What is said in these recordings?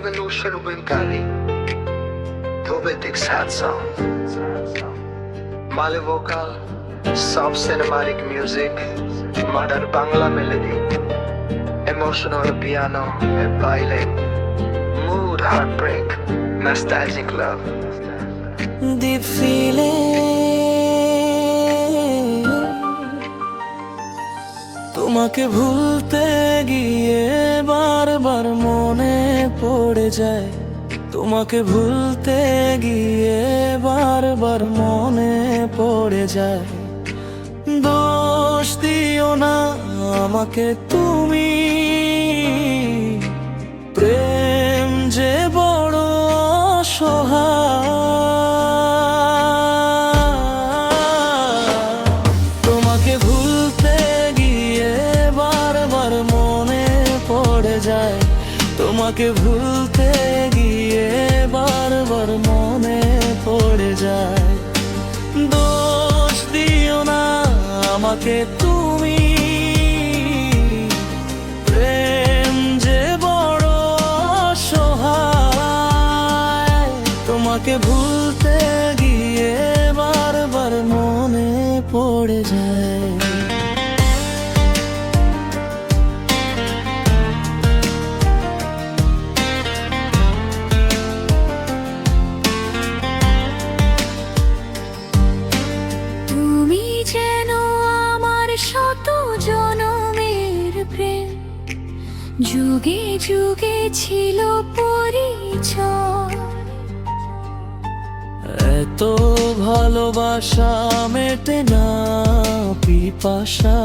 evolution Bengali, Vedic sad song, Mali vocal, soft cinematic music, modern Bangla melody, emotional piano and violin, mood heartbreak, nostalgic love. Deep feeling তোমাকে ভুলতে গিয়ে বারবার মনে পড়ে যায়, তোমাকে ভুলতে গিয়ে বারবার মনে পড়ে যায়। দোষ দিও না আমাকে তুমি, প্রেম যে বড় অসহায়। তোমাকে ভুলতে গিয়ে বারবার মনে পড়ে যায়, তোমাকে ভুলতে গিয়ে বারবার মনে পড়ে যায়। দোষ দিও না আমাকে তুমি, প্রেম যে বড় অসহায়। তোমাকে ভুলতে গিয়ে বারবার মনে পড়ে যায়। শত জনমের প্রেম, যুগে যুগে ছিল পরিচয়। এত ভালোবাসা মেটে না পিপাসা,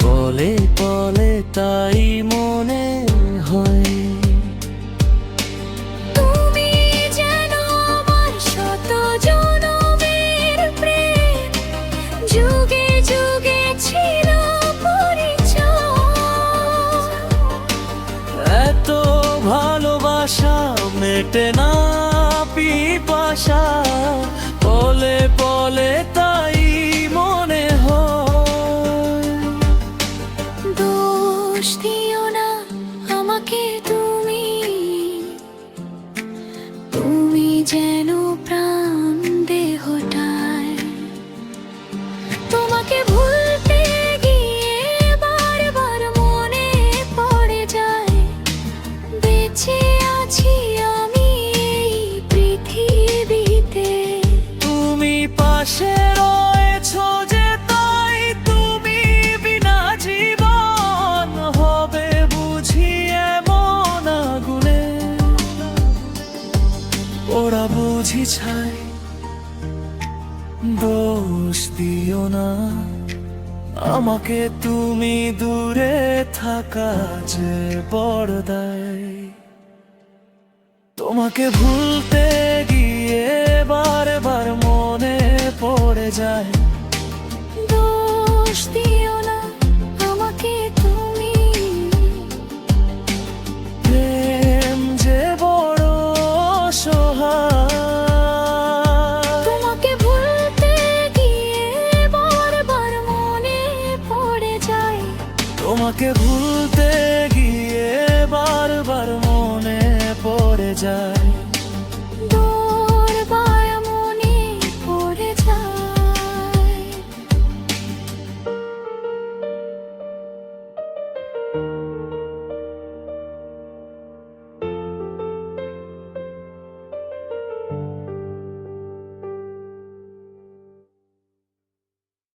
পলে পলে তাই মনে হয়। তুমি যেন আমার শত জনমের প্রেম, যুগে যুগে ছিল পরিচয়। এত ভালোবাসা মেটে না পিপাসা, পলে পলে তাই মনে হয়। দোষ দিও না আমাকে তুমি, তুমি যেন প্রাণ দেহটায়। তোমাকে ভুলতে গিয়ে বারবার মনে পড়ে যায়, বেঁচে আছি আমি এই পৃথিবীতে। তুমি পাশে রয়েছো যে তাই, তুমি বিনা জীবন হবে বুঝি এমন আগুনে ওরা বুঝি ছাই। দোষ দিও না আমাকে তুমি, দূরে থাকা যে বড় দায়। তোমাকে ভুলতে গিয়ে বারবার মনে পড়ে যায়। দোষ দিও না আমাকে তুমি, প্রেম যে বড় অসহায়। তোমাকে ভুলতে গিয়ে বারবার মনে পড়ে যায়। তোমাকে ভুলতে গিয়ে বারবার মনে পড়ে যায়।